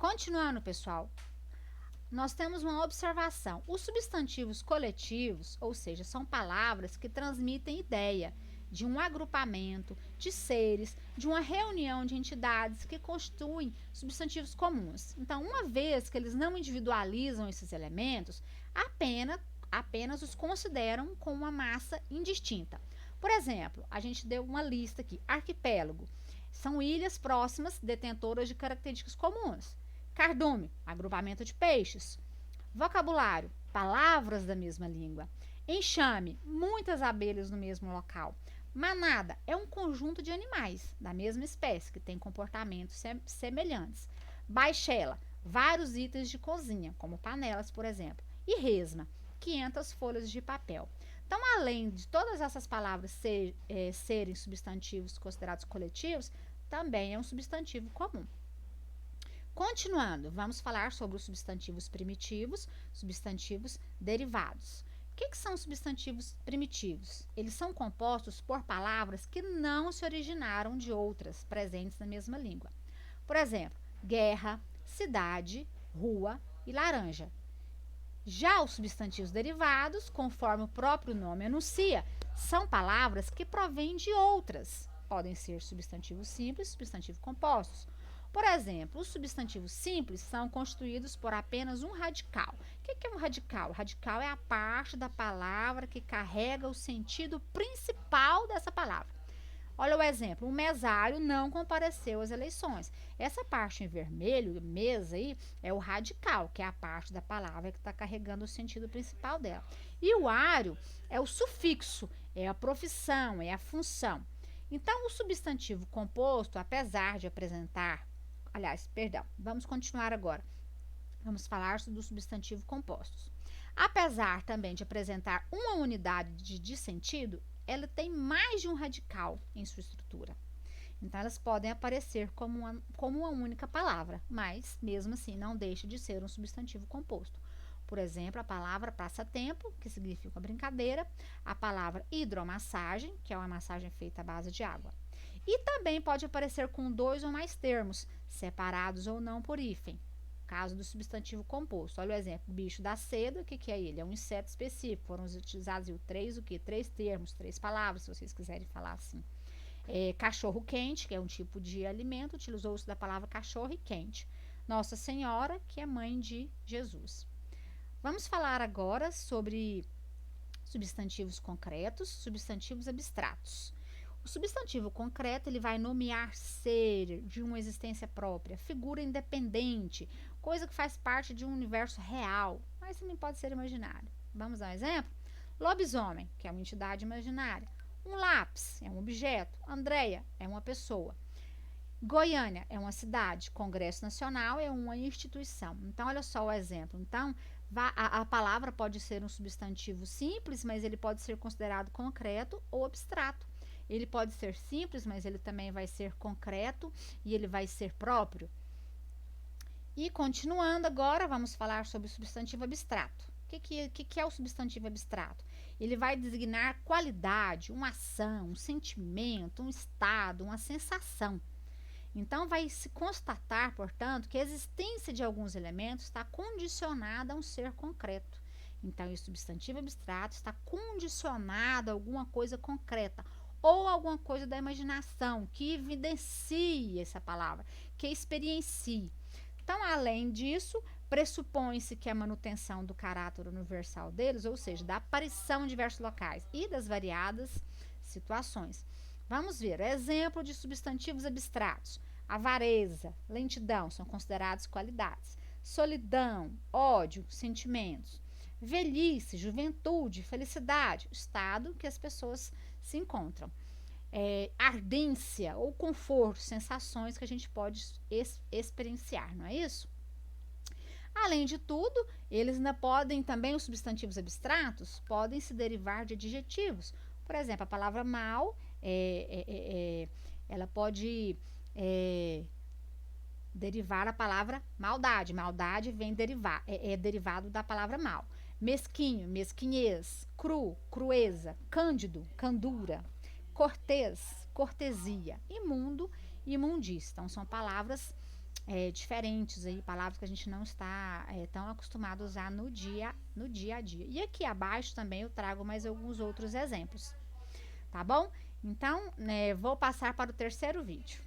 Continuando, pessoal, nós temos uma observação. Os substantivos coletivos, ou seja, são palavras que transmitem ideia de um agrupamento de seres, de uma reunião de entidades que constituem substantivos comuns. Então, uma vez que eles não individualizam esses elementos, apenas os consideram como uma massa indistinta. Por exemplo, a gente deu uma lista aqui: arquipélago são ilhas próximas detentoras de características comuns. Cardume, agrupamento de peixes. Vocabulário, palavras da mesma língua. Enxame, muitas abelhas no mesmo local. Manada é um conjunto de animais da mesma espécie que tem comportamentos semelhantes. Baixela, vários itens de cozinha, como panelas, por exemplo. E resma, 500 folhas de papel. Então, além de todas essas palavras serem substantivos considerados coletivos, também é um substantivo comum. Continuando, vamos falar sobre os substantivos primitivos, substantivos derivados. O que são substantivos primitivos? Eles são compostos por palavras que não se originaram de outras presentes na mesma língua. Por exemplo, guerra, cidade, rua e laranja. Já os substantivos derivados, conforme o próprio nome anuncia, são palavras que provêm de outras. Podem ser substantivos simples, substantivos compostos. Por exemplo, os substantivos simples são constituídos por apenas um radical. O que é um radical? O radical é a parte da palavra que carrega o sentido principal dessa palavra. Olha o exemplo: o mesário não compareceu às eleições. Essa parte em vermelho, mesa aí, é o radical, que é a parte da palavra que está carregando o sentido principal dela. E o ário é o sufixo, é a profissão, é a função. Então, o substantivo composto, apesar de apresentar... vamos continuar agora. Vamos falar dos substantivos compostos. Apesar também de apresentar uma unidade de sentido, ela tem mais de um radical em sua estrutura. Então, elas podem aparecer como uma única palavra, mas, mesmo assim, não deixa de ser um substantivo composto. Por exemplo, a palavra passatempo, que significa uma brincadeira, a palavra hidromassagem, que é uma massagem feita à base de água. E também pode aparecer com 2 ou mais termos, separados ou não por hífen. Caso do substantivo composto. Olha o exemplo: bicho da seda. O que é ele? É um inseto específico. Foram utilizados três termos, 3 palavras, se vocês quiserem falar assim. Cachorro quente, que é um tipo de alimento, utilizou-se da palavra cachorro e quente. Nossa Senhora, que é mãe de Jesus. Vamos falar agora sobre substantivos concretos, substantivos abstratos. O substantivo concreto, ele vai nomear ser de uma existência própria, figura independente, coisa que faz parte de um universo real, mas também pode ser imaginário. Vamos dar um exemplo? Lobisomem, que é uma entidade imaginária. Um lápis é um objeto. Andréia é uma pessoa. Goiânia é uma cidade. Congresso Nacional é uma instituição. Então, olha só o exemplo. Então, a palavra pode ser um substantivo simples, mas ele pode ser considerado concreto ou abstrato. Ele pode ser simples, mas ele também vai ser concreto e ele vai ser próprio. E continuando agora, vamos falar sobre o substantivo abstrato. O que é o substantivo abstrato? Ele vai designar qualidade, uma ação, um sentimento, um estado, uma sensação. Então, vai se constatar, portanto, que a existência de alguns elementos está condicionada a um ser concreto. Então, o substantivo abstrato está condicionado a alguma coisa concreta ou alguma coisa da imaginação que evidencie essa palavra, que experiencie. Então, além disso, pressupõe-se que a manutenção do caráter universal deles, ou seja, da aparição em diversos locais e das variadas situações. Vamos ver, exemplo de substantivos abstratos: avareza, lentidão, são considerados qualidades. Solidão, ódio, sentimentos. Velhice, juventude, felicidade, o estado que as pessoas se encontram. Ardência ou conforto, sensações que a gente pode experienciar, não é isso? Além de tudo, eles ainda podem também, os substantivos abstratos, podem se derivar de adjetivos. Por exemplo, a palavra mal, ela pode derivar a palavra maldade. Maldade vem derivado da palavra mal. Mesquinho, mesquinhez. Cru, crueza. Cândido, candura. Cortês, cortesia. Imundo, imundícia. Então, são palavras diferentes aí, palavras que a gente não está tão acostumado a usar no dia a dia. E aqui abaixo também eu trago mais alguns outros exemplos, tá bom? Então, vou passar para o terceiro vídeo.